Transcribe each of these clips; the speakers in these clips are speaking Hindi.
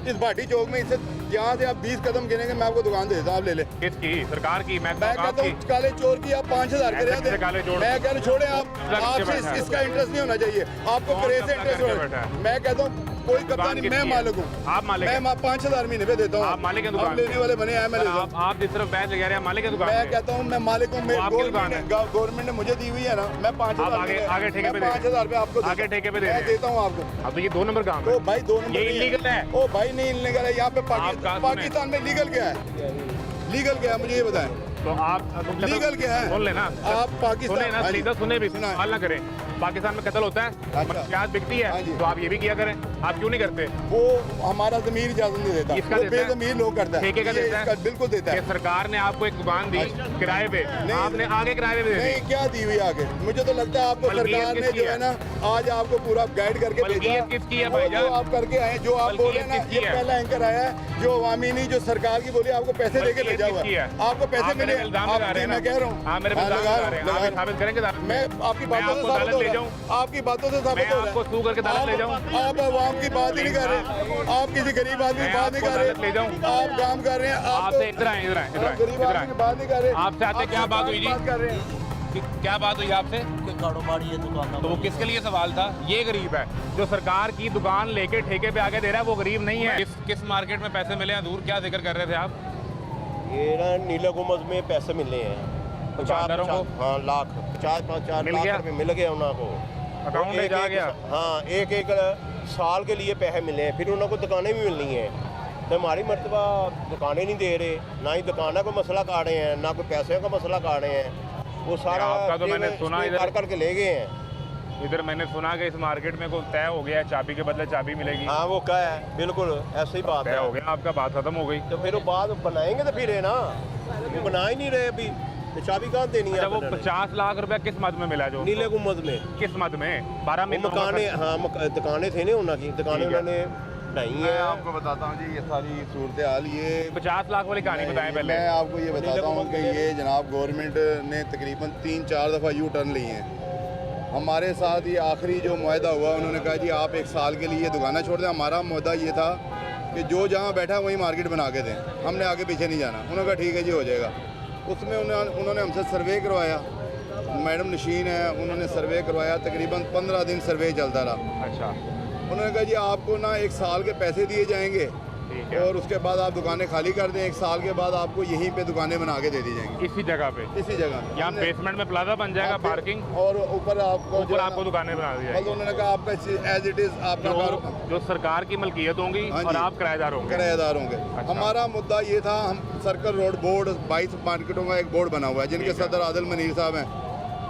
इस भाटी चौक में, इससे यहाँ से आप 20 कदम गिनेंगे, मैं आपको दुकान दे देता हूँ, आप ले ले। किसकी? सरकार की? मैं कहता हूँ काले चोर की आप 5000 के रहते हैं। मैं कह रहा छोड़े आप, आपसे इसका इंटरेस्ट नहीं होना चाहिए, आपको करे से इंटरेस्ट होना। मैं कहता हूँ कोई कब्जा नहीं, मैं मालिक हूँ। आप मालिक? मैं 5000 महीने पे देता हूँ। आप मालिक है दुकान? लेने वाले बने हैं, मैं आप जिस तरफ बैच लगा रहे हैं, मालिक है दुकान? मैं कहता हूँ मैं मालिक हूँ, गवर्नमेंट ने मुझे दी हुई है ना, मैं 5000 आगे ठेके पे 5000 रुपये आपको आगे ठेके पे देता हूँ आपको। अब तो ये 2 नंबर काम है। ओ भाई 2 नंबर इलीगल है। ओ भाई नहीं इलीगल है यहाँ पे। पाकिस्तान में लीगल क्या है? लीगल क्या है मुझे ये बताएं। तो आप लीगल क्या है? सुन लेना आप पाकिस्तान सुने भी सवाल ना करें। पाकिस्तान में कत्ल होता है, प्याज बिकती है, तो आप ये भी किया करें। आप क्यों नहीं करते? वो हमारा ज़मीर इजाज़त नहीं देता, इसका बेज़मीर लोग करता है। ठेके का देता है? बिल्कुल देता है। सरकार ने आपको एक दुकान दी किराए पे, आपने आगे किराए पे दे दी। नहीं क्या दी हुई आगे? मुझे तो लगता है आपको सरकार ने जो है ना आज आपको पूरा गाइड करके भेजा। किसकी है भाई? जो आप करके आए, जो आप बोले ना, ये पहला एंकर आया है जो अवामी नहीं, जो सरकार की बोली आपको पैसे देके भेजा हुआ है, आपको पैसे मिले। मैं कह रहा हूँ साबित करेंगे। मैं आपकी बातों से साबित हो रहा हूँ, आपकी बातों से साबित हो रहा है। आपको सू करके अदालत ले जाऊं? आप आवाम की बात ही नहीं कर रहे, आप किसी गरीब आदमी की बात नहीं कर रहे, ले जाऊं? आप काम कर रहे हैं। आपसे इधर आए गरीब आदमी की बात नहीं कर रहे। आपसे आते क्या बात हुई जी? कर रहे हैं क्या बात हुई आपसे? कारोबारी है दुकान। तो वो किसके लिए सवाल था? ये गरीब है जो सरकार की दुकान लेके ठेके पे आके दे रहा है, वो गरीब नहीं है। किस मार्केट में पैसे मिले हैं? दूर क्या जिक्र कर रहे थे आप? ये ना नीला गुंबद में पैसे मिले हैं 50 लाख 50 लाख रुपए मिल गए उनको अकाउंट में जा गया। हाँ, एक साल के लिए पैसे मिले हैं, फिर उनको दुकानें भी मिलनी है। तो हमारी मर्तबा दुकानें नहीं दे रहे, ना ही दुकानों का मसला काट रहे हैं, ना कोई पैसे का मसला काट रहे हैं। वो सारा आपका तो मैंने सुना इधर करके ले गए हैं। इधर मैंने सुना कि इस मार्केट में कोई तय हो गया है, चाबी के बदले चाबी मिलेगी। हाँ वो क्या है, बिल्कुल ऐसी ही बात तय है। हो गया, आपका बात खत्म हो गई। तो फिर वो बात बनाएंगे तो फिर है ना, वो बना ही नहीं रहे अभी। तो चाबी कहाँ देनी है? वो 50 लाख रुपया किस मद में मिला? जो नीले गुंबद में। किस मद में? 12 महीने मकाने, हाँ दुकानें थे ना उनकी, दुकानें उन्होंने ढाई मैं है। आपको बताता हूँ जी ये सारी सूरत हाल। ये 50 लाख वाली कहानी बताएं पहले। मैं आपको ये बताता हूँ कि ये जनाब गवर्नमेंट ने तकरीबन 3-4 दफ़ा यू टर्न ली हैं। हमारे साथ ये आखिरी जो मुआहदा हुआ, उन्होंने कहा जी आप 1 साल के लिए दुकानें छोड़ दें। हमारा मुद्दा ये था कि जो जहाँ बैठा वहीं मार्केट बना के दें, हमने आगे पीछे नहीं जाना। उन्होंने कहा ठीक है जी हो जाएगा। उसमें उन्होंने हमसे सर्वे करवाया, मैडम नशीन है, उन्होंने सर्वे करवाया, तकरीबन 15 दिन सर्वे चलता रहा। अच्छा। उन्होंने कहा जी आपको ना 1 साल के पैसे दिए जाएंगे और उसके बाद आप दुकानें खाली कर दें, 1 साल के बाद आपको यहीं पे दुकानें बना के दे दी जाएंगी। इसी जगह पे? इसी जगह यहाँ बेसमेंट में प्लाजा बन जाएगा, पार्किंग, और ऊपर आपको दुकानें बना दी जाएगी। उन्होंने कहा आपका एज इट इज आपका जो सरकार की मलकियत होंगी और आप किराएदार होंगे। किराएदार होंगे। अच्छा। हमारा मुद्दा ये था, हम सर्कल रोड बोर्ड 22 मार्केटों का एक बोर्ड बना हुआ है, जिनके सदर आदिल मनीर साहब हैं,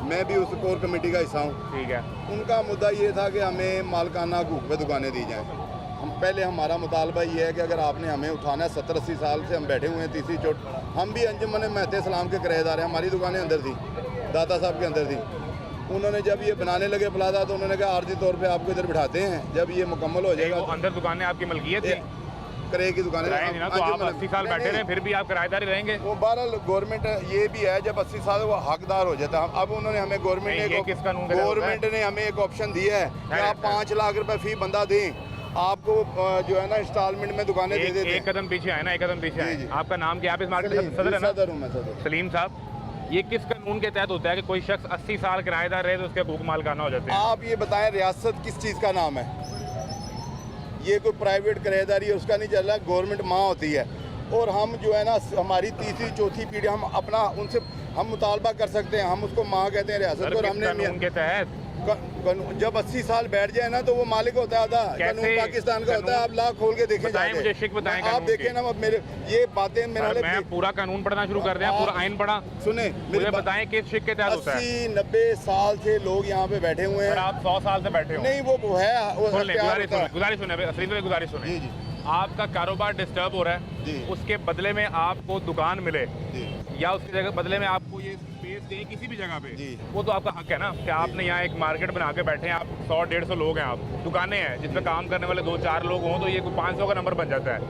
मैं भी उस कोर कमेटी का हिस्सा हूँ। ठीक है। उनका मुद्दा ये था कि हमें मालकाना हकूक़ पे दुकानें दी जाएँ। हम पहले हमारा मुतालबा ये है कि अगर आपने हमें उठाना है, 70-80 साल से हम बैठे हुए हैं तीसरी चोट। हम भी अंजुमन महते इस्लाम के किराएदार हैं, हमारी दुकानें अंदर थी, दाता साहब के अंदर थी। उन्होंने जब ये बनाने लगे प्लाजा तो उन्होंने कहा आर्जी तौर पे आपको इधर बिठाते हैं, जब ये मुकम्मल हो जाएगा। अंदर दुकानें आपकी मलकियत थी? किराए की दुकानें ना, तो आप 80 साल बैठे रहे फिर भी आप किराएदार ही रहेंगे। वो बहरहाल गवर्नमेंट ये भी है, जब 80 साल वो हकदार हो जाता है। अब उन्होंने हमें गवर्नमेंट ने हमें एक ऑप्शन दिया है कि आप 5 लाख रुपए फी बंदा दें, आपको जो है ना इंस्टॉलमेंट में दुकानें दे देते हैं। एक कदम पीछे आए ना, एक कदम पीछे आए। आपका नाम क्या? आप इस मार्केट में सदर है ना? सदर हूं मैं, सदर। सलीम साहब, ये किस कानून के तहत होता है कि कोई शख्स 80 साल किराएदार रहे तो उसके हकूक मालकाना हो जाते हैं? आप ये बताएं रियासत किस चीज़ का नाम है? ये कोई प्राइवेट किराएदारी है उसका नहीं चल रहा, गवर्नमेंट माँ होती है। और हम जो है ना हमारी तीसरी चौथी पीढ़ी, हम अपना उनसे हम मुतालबा कर सकते हैं, हम उसको माँ कहते हैं रियासत को। हमने कानून के तहत जब 80 साल बैठ जाए ना तो वो मालिक होता है आधा। कानून पाकिस्तान का होता है, आप लाख खोल के देखें मुझे शिक बताएं, आप देखें ना। मेरे ये बातें मैं पूरा कानून पढ़ना शुरू कर दिया, पूरा आइन पढ़ा। सुने मुझे बताएं किस शिक के तहत होता है? 80-90 साल से लोग यहाँ पे बैठे हुए हैं। आप 100 साल से बैठे हो? नहीं वो है, गुजारिश सुने। आपका कारोबार डिस्टर्ब हो रहा है, उसके बदले में आपको दुकान मिले या उसकी जगह बदले में आपको ये स्पेस दें किसी भी जगह पे, वो तो आपका हक है ना कि आपने यहाँ एक मार्केट बना के बैठे हैं। आप 100-150 लोग हैं, आप दुकानें हैं जिसमें काम करने वाले 2-4 लोग हों तो ये 500 का नंबर बन जाता है।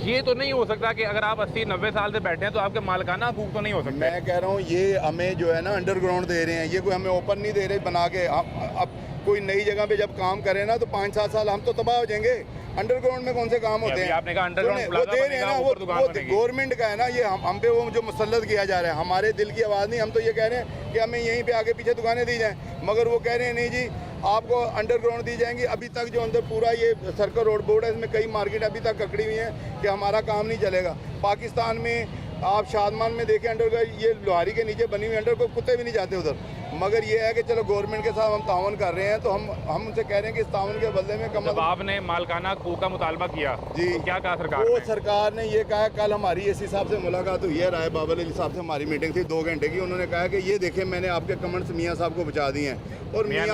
ये तो नहीं हो सकता कि अगर आप 80-90 साल से बैठे हैं तो आपके मालिकाना हकूक तो नहीं हो सकते। मैं कह रहा हूँ ये हमें जो है ना अंडरग्राउंड दे रहे हैं, ये कोई हमें ओपन नहीं दे रहे बना के। अब कोई नई जगह पे जब काम करें ना तो 5-7 साल हम तो तबाह हो जाएंगे। अंडरग्राउंड में कौन से काम होते हैं? आपने कहा अंडरग्राउंड वो दे रहे हैं ना, वो गवर्नमेंट का है ना, ये हम पे वो जो मुसल्लत किया जा रहा है, हमारे दिल की आवाज़ नहीं। हम तो ये कह रहे हैं कि हमें यहीं पे आगे पीछे दुकानें दी जाएं, मगर वो कह रहे हैं नहीं जी आपको अंडरग्राउंड दी जाएंगी। अभी तक जो अंदर पूरा ये सर्कल रोड बोर्ड है, इसमें कई मार्केट अभी तक ककड़ी हुई हैं कि हमारा काम नहीं चलेगा। पाकिस्तान में आप शादमान में देखें अंडरग्राउंड, ये लोहारी के नीचे बनी हुई अंडर को कुत्ते भी नहीं जाते उधर। मगर ये है कि चलो गवर्नमेंट के साथ हम तावन कर रहे हैं, तो हम उनसे कह रहे हैं कि इस तावन के बदले में कम। जब आपने मालकाना हकूक का मुतालबा किया जी, तो क्या कहा सरकार वो ने? सरकार ने ये कहा, कल हमारी एसी साहब से मुलाकात हुई है, राय बाबल अली साहब से हमारी मीटिंग थी 2 घंटे की। उन्होंने कहा कि ये देखें मैंने आपके कमेंट्स मियाँ साहब को पहुँचा दिए हैं और मियाँ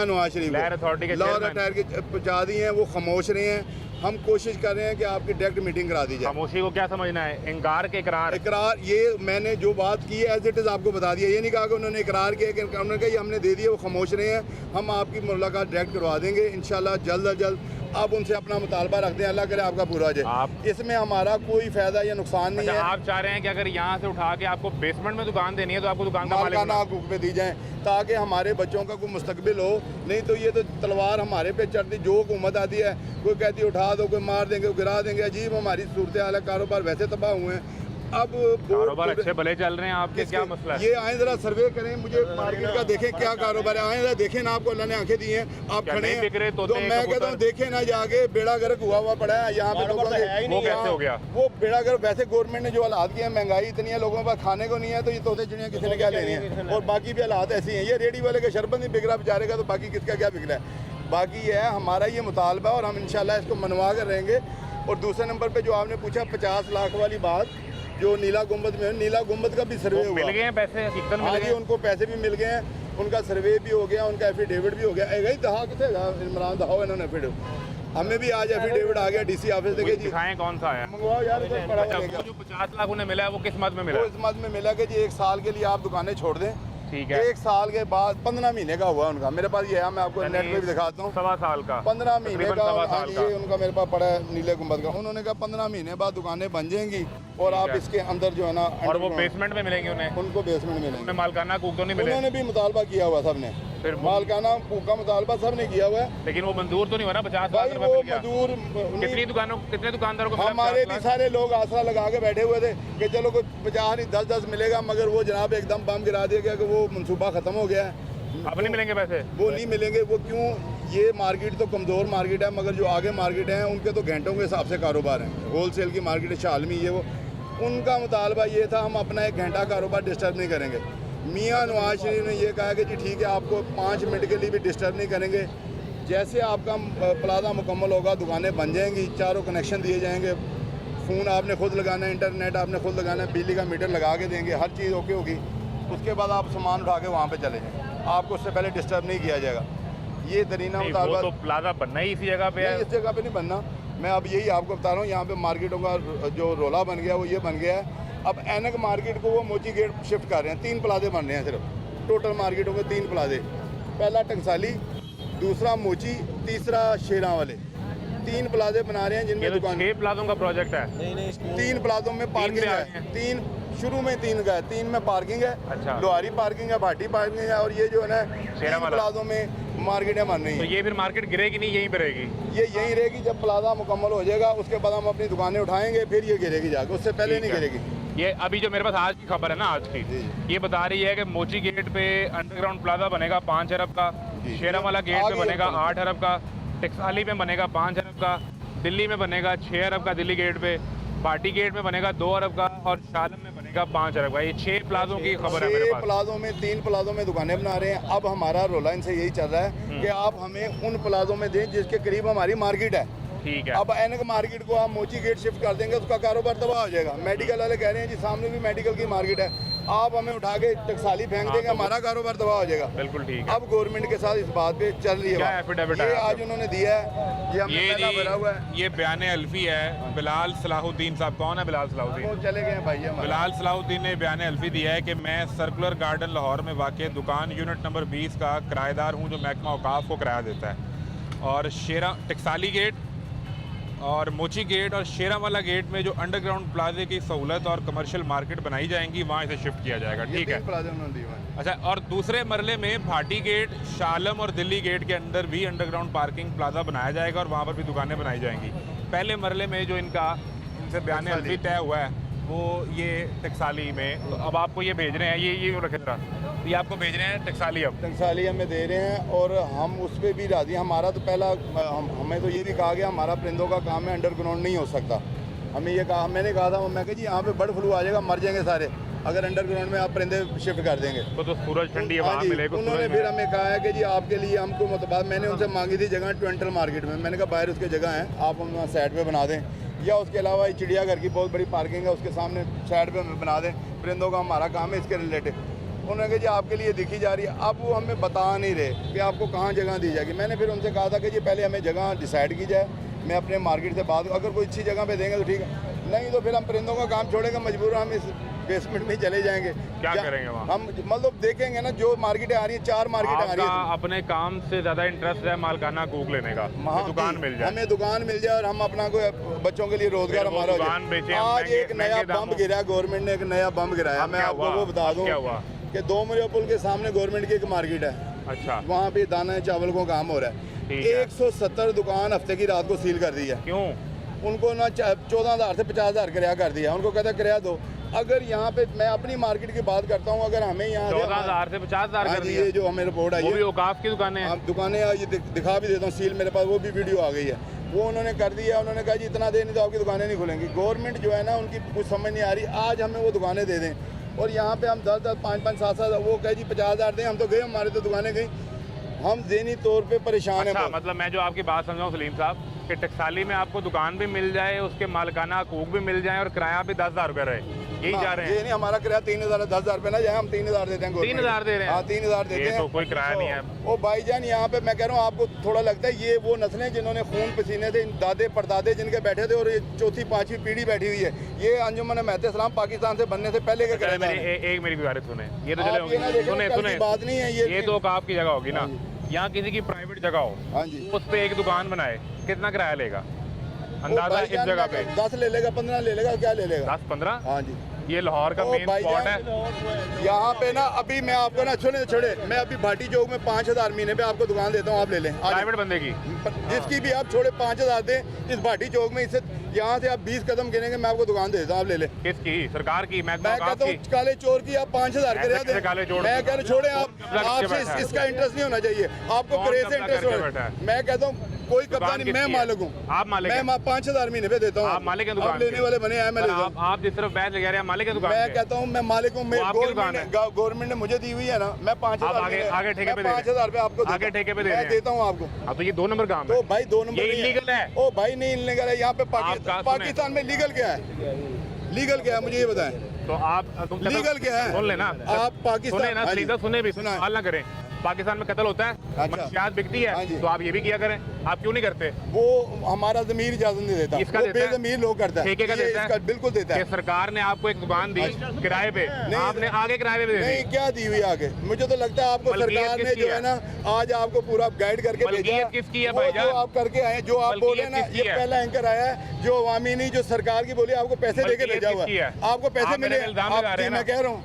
नवाज शरीफ लहर अथॉरिटी के पहुँचा दिए हैं, वो खामोश रहे हैं। हम कोशिश कर रहे हैं कि आपकी डायरेक्ट मीटिंग करा दी जाए। खामोशी को क्या समझना है? इंकार के इकरार? ये मैंने जो बात की है एज इट इज़ आपको बता दिया। ये नहीं कहा कि उन्होंने इकरार किया, कि उन्होंने कहा ये हमने दे दिया, वो खामोश रहे हैं। हम आपकी मुलाकात डायरेक्ट करवा देंगे इंशाल्लाह जल्द अज जल्द। आप उनसे अपना मुतालबा रख दें, अल्लाह करे आपका पूरा हो जाए। इसमें हमारा कोई फ़ायदा या नुकसान नहीं है। आप चाह रहे हैं कि अगर यहाँ से उठा के आपको बेसमेंट में दुकान देनी है तो आपको दुकान का मालिकाना हकूक पे दी जाए, ताकि हमारे बच्चों का कोई मुस्तकबिल हो। नहीं तो ये तो तलवार हमारे पे चढ़ती, जो हुकूमत आती है कोई कहती है उठा दो, कोई मार देंगे, गिरा देंगे। अजीब हमारी सूरत हाल है, कारोबार वैसे तबाह हुए हैं। अब कारोबार अच्छे भले चल रहे हैं आपके, क्या मसला है? ये आए जरा सर्वे करें, मुझे मार्केट का देखें क्या कारोबार है। आए जरा देखें ना, आपको अल्लाह ने आंखें दी हैं, आप खड़े हैं तो मैं कहता हूँ देखें ना, जाके बेड़ा गर्क हुआ पड़ा है यहाँ पे लोगों के। वो कैसे हो गया? वो बेड़ा गर्क वैसे गवर्नमेंट ने जो हालात किए हैं, महंगाई इतनी है, लोगों के पास खाने को नहीं है, तो ये तोते चिड़ियाँ किसी ने क्या लेनी है? और बाकी भी हालात ऐसी हैं। ये रेडी वाले का शरबत नहीं बिक रहा बेचारे का, तो बाकी किसका क्या बिक रहा है? बाकी ये है हमारा ये मुतालबा, और हम इंशाल्लाह इसको मनवा कर रहेंगे। और दूसरे नंबर पे जो आपने पूछा 50 लाख वाली बात, जो नीला गुम्बद में, नीला गुम्बद का भी सर्वे हुआ, मिल गए हैं पैसे? हाँ जी, उनको पैसे भी मिल गए हैं, उनका सर्वे भी हो गया, उनका एफिडेविट भी हो गया। दहा कितने इमरान दहा इन्होंने एफिडेविट, हमें भी आज एफिडेविट आ गया डीसी ऑफिस से। दिखाएं कौन सा है? मंगवाओ यार, इधर पड़ा हुआ है। जो 50 लाख उन्हें मिला है वो किस मद में मिला? वो इस मद में मिला कि जी 1 साल के लिए आप दुकानें छोड़ दें। ठीक है। 1 साल के बाद 15 महीने का हुआ उनका, मेरे पास ये है, मैं आपको नेट पे भी दिखाता हूँ। 1.25 साल का, 15 महीने का ये उनका मेरे पास पड़ा है नीले गुम्बद का। उन्होंने कहा 15 महीने बाद दुकानें बन जाएंगी और आप इसके अंदर जो है ना, और वो बेसमेंट में मिलेंगे उन्हें? उनको बेसमेंट मिलेंगे। मालकाना हकूक तो नहीं मिले? उन्होंने भी मुतालबा किया हुआ सबने, फिर मालकाना हकूक का मुतालबा सबने किया हुआ है, लेकिन वो मंजूर तो नहीं हुआ ना। 50 भाई लाख वो मंजूर कितने दुकानदारों को? हमारे भी सारे लोग आसरा लगा के बैठे हुए थे कि चलो कुछ 50 नहीं 10-10 मिलेगा, मगर वो जनाब एकदम बम गिरा दिया गया कि वो मनसूबा खत्म हो गया है। अब नहीं मिलेंगे पैसे? वो नहीं मिलेंगे। वो क्यों? ये मार्केट तो कमज़ोर मार्केट है, मगर जो आगे मार्केट है उनके तो घंटों के हिसाब से कारोबार है। होल सेल की मार्केट है, शालमी, ये वो। उनका मुतालबा ये था हम अपना 1 घंटा कारोबार डिस्टर्ब नहीं करेंगे। मियाँ नवाज शरीफ ने ये कहा कि जी ठीक है, आपको 5 मिनट के लिए भी डिस्टर्ब नहीं करेंगे। जैसे आपका प्लाजा मुकम्मल होगा, दुकानें बन जाएंगी, चारों कनेक्शन दिए जाएंगे, फ़ोन आपने खुद लगाना है, इंटरनेट आपने खुद लगाना है, बिजली का मीटर लगा के देंगे, हर चीज़ ओके होगी। उसके बाद आप सामान उठा के वहाँ पे चले जाएँ, आपको उससे पहले डिस्टर्ब नहीं किया जाएगा। ये दरीना मुतालबा। तो प्लाजा बनना ही इसी जगह पे है? इस जगह पे नहीं बनना, मैं अब यही आपको बता रहा हूँ। यहाँ पे मार्केटों का जो रोला बन गया वो ये बन गया है। अब ऐनक मार्केट को वो मोची गेट शिफ्ट कर रहे हैं, 3 प्लाजे बन रहे हैं सिर्फ टोटल मार्केटों के 3 प्लाजे। पहला टंगसाली, दूसरा मोची, तीसरा शेरा वाले, 3 प्लाजे बना रहे हैं जिनमें दुकान। 6 प्लाजों का प्रोजेक्ट है? 3 प्लाजों में पार्किंग है। 3 शुरू में 3 का है, 3 में पार्किंग है। अच्छा। लोहारी पार्किंग है, भाटी पार्किंग है, और ये जो है ना 3 प्लाजों में मार्केटें बन रही हैं। तो ये फिर मार्केट गिरेगी नहीं, यहीं पे रहेगी? ये यहीं रहेगी। जब प्लाजा मुकम्मल हो जाएगा उसके बाद हम अपनी दुकानें उठाएंगे, फिर ये गिरेगी जाके, उससे पहले नहीं गिरेगी। ये अभी जो मेरे पास आज की खबर है ना, आज की, ये बता रही है कि मोची गेट पे अंडरग्राउंड प्लाजा बनेगा 5 अरब का, शेरावाला गेट पे बनेगा 8 अरब का, टेक्साली में बनेगा 5 अरब का, दिल्ली में बनेगा 6 अरब का दिल्ली गेट पे, भाटी गेट में बनेगा 2 अरब का, और शालम में बनेगा 5 अरब का। ये 6 प्लाजों की खबर है मेरे पास। 6 प्लाजों में 3 प्लाजों में दुकानें बना रहे हैं। अब हमारा रोला इनसे यही चल रहा है कि आप हमें उन प्लाजों में दें जिसके करीब हमारी मार्केट है। ठीक है। अब ऐनक मार्केट को आप मोची गेट शिफ्ट कर देंगे, उसका कारोबार तबाह हो जाएगा। मेडिकल वाले कह रहे हैं जी सामने भी मेडिकल की मार्केट है, आप हमें उठा के टकसाली फेंक देंगे, हमारा कारोबार तबाह हो जाएगा। बिल्कुल ठीक है। अब गवर्नमेंट के साथ इस बात पे चल रही है। एफिडेविट ये आज उन्होंने दिया है, ये हमने पहला भरा हुआ है। ये बयान अल्फी है बिलाल सलाहुद्दीन साहब। कौन है बिलाल सलाहुद्दीन? वो चले गए हैं भाई हमारे। बिलाल सलाहुद्दीन ने बयान अल्फी दिया है कि मैं सर्कुलर गार्डन लाहौर में वाक़ दुकान यूनिट नंबर 20 का किराएदार हूँ, जो महकमा औकाफ को किराया देता है। और शेरा टकसाली गेट और मोची गेट और शेरावाला गेट में जो अंडरग्राउंड प्लाजे की सहूलत और कमर्शियल मार्केट बनाई जाएंगी, वहाँ इसे शिफ्ट किया जाएगा। ठीक है। अच्छा, और दूसरे मरले में भाटी गेट, शालम और दिल्ली गेट के अंदर भी अंडरग्राउंड पार्किंग प्लाजा बनाया जाएगा और वहाँ पर भी दुकानें बनाई जाएंगी। पहले मरले में जो इनसे बयान अल्फी तय हुआ है वो ये टकसाली में, तो अब आपको ये भेज रहे हैं, ये रखे जरा, ये आपको भेज रहे हैं टकसाली, अब टकसाली हमें दे रहे हैं और हम उस पर भी राजी। हमारा तो पहला हमें तो ये भी कहा गया हमारा परिंदों का काम है, अंडरग्राउंड नहीं हो सकता। हमें ये कहा, मैंने कहा था, मैं कहा जी यहाँ पे बर्ड फ्लू आ जाएगा, मर जाएंगे सारे अगर अंडरग्राउंड में आप परिंदे शिफ्ट कर देंगे। तो सूरज ठंडी हवा मिलेगी। उन्होंने फिर हमें कहा है कि जी आपके लिए हमको मतलब, मैंने उनसे मांगी थी जगह ट्वेंटल मार्केट में, मैंने कहा बाहर उसकी जगह है, आप हम साइड पे बना दें, या उसके अलावा चिड़ियाघर की बहुत बड़ी पार्किंग है उसके सामने साइड पे बना दें, परिंदों का हमारा काम है इसके रिलेटेड। उन्होंने कहा जी आपके लिए दिखी जा रही है, अब वो हमें बता नहीं रहे कि आपको कहाँ जगह दी जाएगी। मैंने फिर उनसे कहा था कि जी पहले हमें जगह डिसाइड की जाए, मैं अपने मार्केट से बात, अगर कोई अच्छी जगह पे देंगे तो ठीक है, नहीं तो फिर हम परिंदों का काम छोड़ेंगे, मजबूर हम इस बेसमेंट में चले जाएंगे। क्या करेंगे वहाँ? हम मतलब देखेंगे ना जो मार्केटें आ रही है, 4 मार्केटें आ रही है। अपने काम से ज्यादा इंटरेस्ट है मालकाना हकूक लेने का, दुकान मिल जाए, हमें दुकान मिल जाए और हम अपना कोई बच्चों के लिए रोजगार हमारा हो जाए। आज एक नया बम गिरा, गवर्नमेंट ने एक नया बम गिराया, मैं आपको वो बता दूं कि 2 मुरिया पुल के सामने गवर्नमेंट की एक मार्केट है। अच्छा। वहाँ पे दाना चावल को काम हो रहा है। 170 दुकान हफ्ते की रात को सील कर दी है। क्यों? उनको ना 14,000 से 50,000 किराया कर दिया, उनको कहता किराया दो। अगर यहाँ पे मैं अपनी मार्केट की बात करता हूँ, अगर हमें यहाँ 14,000 से 50,000 कर दिया, ये जो हमें रिपोर्ट आई है, औकाफ की दुकानें हैं। दुकानें ये दिखा भी देता हूँ, सील मेरे पास वो भी वीडियो आ गई है, वो उन्होंने कर दिया। उन्होंने कहा जी इतना दे नहीं तो आपकी दुकानें नहीं खुलेंगी। गवर्नमेंट जो है ना उनकी कुछ समझ नहीं आ रही, आज हमें वो दुकानें दे दें और यहाँ पे हम 10-10, 5-5, 7-7 वो कहे जी 50,000 दें, हम तो गए, हमारी तो दुकानें गई, हम ज़हनी तौर पे परेशान हैं। मतलब मैं जो आपकी बात समझाऊँ सलीम साहब कि टकसाली में आपको दुकान भी मिल जाए, उसके मालिकाना हकूक भी मिल जाए और किराया भी 10,000 रुपये रहे, यही जा रहे हैं। ये नहीं, हमारा किराया 3,000 10,000 रुपये ना जाए, हम 3,000 देते हैं। 3,000 दे रहे हैं? हाँ 3,000 देते हैं, तो कोई किराया नहीं है। ओ भाईजान यहाँ पे मैं कह रहा हूँ आपको थोड़ा लगता है ये वो नस्लें जिन्होंने खून पसीने थे, दादे परदादे जिनके बैठे थे और ये 4थी 5वीं पीढ़ी बैठी हुई है। ये अंजुमन महते इस्लाम पाकिस्तान से बनने से पहले के एक मेरी गुजारिश सुने, ये तो चले सुने बात नहीं है, ये तो औकाफ की जगह होगी ना, यहाँ किसी की प्राइवेट जगह हो, हाँ जी, उस पे एक दुकान बनाए, कितना किराया लेगा अंदाजा इस जगह पे? 10 ले लेगा, 15 ले लेगा, क्या ले लेगा? 10-15? हाँ जी, ये लाहौर का मेन स्पॉट है। यहाँ पे ना अभी मैं आपको ना छोड़े मैं अभी भाटी चौक में 5,000 महीने पे आपको दुकान देता हूँ, आप ले लें। प्राइवेट बंदे की जिसकी भी आप छोड़े 5,000 दें इस भाटी चौक में, इससे यहाँ से आप 20 कदम गिनेंगे, मैं आपको दुकान दे देता हूँ, आप ले लें। किसकी? सरकार की? मैं कहता हूँ काले चोर की आप 5,000 के रेट दें। मैं कह रहा छोड़े आपसे इसका इंटरेस्ट नहीं होना चाहिए, आपको क्रेज से इंटरेस्ट होना है। मैं कहता हूँ कोई कब्जा नहीं, मैं मालिक हूँ, आप मालिक? मैं 5,000 महीने पे देता हूँ, आप मालिक हैं दुकान? लेने वाले बने हैं, मैं लेता हूँ। आप जिस तरफ बैठ लगा रहे हैं मालिक है दुकान? मैं कहता हूँ मैं मालिक हूँ, गवर्नमेंट ने मुझे दी हुई है ना, मैं 5,000 आगे ठेके पे 5,000 रुपये आपको आगे ठेके पे देता हूँ आपको। हाँ तो ये 2 नंबर काम है। तो भाई 2 नंबर इलीगल है। ओ भाई नहीं इलीगल है, यहाँ पे पाकिस्तान में लीगल क्या है? लीगल क्या है मुझे ये बताएं। तो आप लीगल क्या है? सुन लेना, आप पाकिस्तान सुने भी सवाल ना करें। पाकिस्तान में कत्ल होता है, मंशियात बिकती है, तो आप ये भी किया करें, आप क्यों नहीं करते? वो हमारा ज़मीर इजाजत नहीं देता, इसका वो बेज़मीर लोग करता है। ठेके का देता है? बिल्कुल देता है। सरकार ने आपको एक दुकान दी किराए पे, आपने आगे किराए पे दे दी? नहीं, क्या दी हुई आगे? मुझे तो लगता है आपको सरकार ने जो है ना आज आपको पूरा गाइड करके भेजा। किसकी है भाईजान? जो आप करके आए, जो आप बोले ना, ये पहला एंकर आया है जो अवामी नहीं, जो सरकार की बोली आपको पैसे देके भेजा हुआ है, आपको पैसे मिले। मैं कह रहा हूँ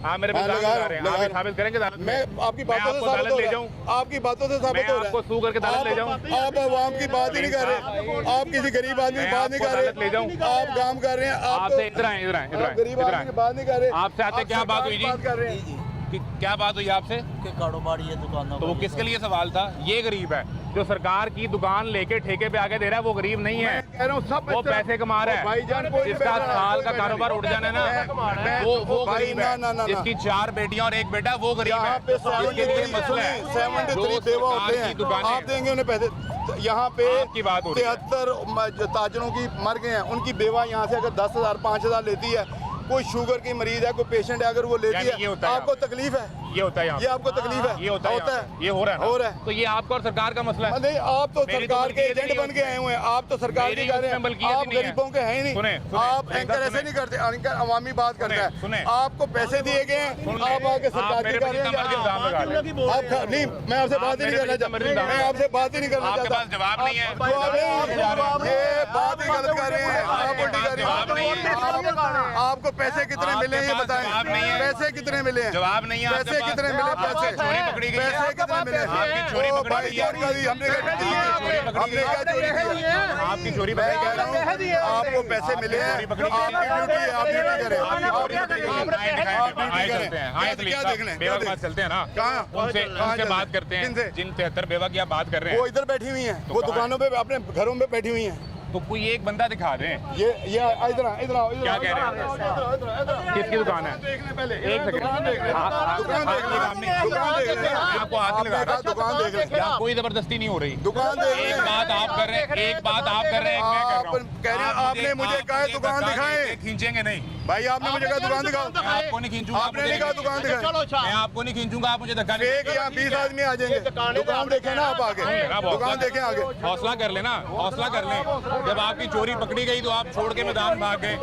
साबित करेंगे, मैं आपकी बातों से साबित हो रहा हूँ, आपकी बातों से साबित हो रहा है। आपको सू करके अदालत ले जाऊं? आप आवाम की बात ही नहीं कर रहे, आप किसी गरीब आदमी की बात नहीं कर रहे, ले जाऊं? आप काम कर रहे हैं, आप इधर आए गरीब आदमी की बात नहीं कर रहे। आपसे आते क्या बात हुई जी? क्या बात हुई आपसे? कारोबार ये दुकानों तो वो किसके लिए सवाल था? ये गरीब है जो सरकार की दुकान लेके ठेके पे आके दे रहा है, वो गरीब नहीं है, कह रहा हूँ सब वो पैसे कमा रहा है। जिसका साल का कारोबार उठ जाना है ना, वो गरीब है। जिसकी 4 बेटियां और 1 बेटा, वो गरीब है। इसके लिए मसला है 73 देवा होते हैं, आप देंगे उन्हें पैसे। यहाँ पे 73 ताजरों की मर गए हैं, उनकी बेवा यहाँ से अगर 10,000 5,000 लेती है, कोई शुगर की मरीज है, कोई पेशेंट है, अगर वो लेती यानी ये है होता है आपको तकलीफ है, ये होता है यहाँ ये आपको तकलीफ है, ये होता है ये हो रहा है ना? हो रहा है। तो ये आपका और सरकार का मसला है। नहीं, आप तो मेरी तो सरकार के मलकियत एजेंट नहीं बन के आए हुए हैं, आप तो सरकार मेरी की कह रहे उसमें हैं, मलकियत आप ही नहीं है। गरीबों के हैं ही नहीं। सुने, आप सुने, एंकर ऐसे सुने। नहीं करते, एंकर अवामी बात करता है, सुने। आपको पैसे दिए गए हैं, आप आके सरकार की मेरे कह पे रहे जितना मर्जी इल्जाम लगा लें। हैं। आप नहीं, मैं आपसे बात ही नहीं करना चाहता, मैं आपसे बात ही नहीं करना आपके चाहता। पास जवाब नहीं है। ये बात ही गलत कर रहे हैं, आप उल्टी कर जवाब नहीं है। रहे हैं। आपको पैसे कितने मिले हैं ये पास जवाब नहीं है। बताएं, पैसे कितने मिले हैं? जवाब नहीं है आपके पैसे पास। कितने मिले? पैसे चोरी पकड़ी गई है। पैसे कितने मिले? आपकी चोरी ओ पकड़ी भाई, गई है। चोरी करी, हमने क्या चोरी की? पकड़ी हमने क्या चोरी की? आपकी चोरी मैं पकड़ी कह रहा हूँ आपको पैसे मिले हैं, चोरी पकड़ी आपकी ड्यूटी है, आप ड्यूटी करें, आप ड्यूटी करें। आए चलते हैं, आए क्या देखना है? बेवा के पास चलते हैं ना, कहाँ? उनसे कहाँ उनसे चलते बात हैं? करते हैं, किनसे? जिन 73 बेवा की आप बात कर रहे वो हैं। इधर बैठी हुई हैं, वो कहाँ दुकानों पे अपने घरों में बैठी हुई हैं। तो कोई एक बंदा दिखा दें। ये इधर आओ, इधर आओ, इधर क्या आओ, कह रहे हैं? किसकी दुकान है? देखने पहले एक सेकंड। दुकान देख ले, दुकान देख ले, दुकान देख ले, आपको हाथ नहीं लगा आपने कहा दुकान देख ले, यहाँ कोई जबरदस्ती नहीं हो रही। दुकान देख ले। एक बात आप कर रहे हैं, एक बात आप कर रहे हैं, एक मैं कर रहा हूँ। आप कह रहे हैं, आपने मुझे कहा है दुकान धक्का दिखाएं। देके खींचेंगे नहीं। भाई आपने मुझे कहा दुकान दिखाओ, मैं आपको नहीं खींचूंगा, आपने मुझे नहीं कहा दुकान दिखाएं। मैं आपको नहीं खींचूंगा, आप मुझे धक्का नहीं एक या 20 आदमी आ जाएंगे, दुकान देखे ना आप आगे, दुकान देखे आगे। हौसला कर लेना, हौसला कर लें। जब आपकी चोरी पकड़ी गई तो आप छोड़ के मैदान भाग गए।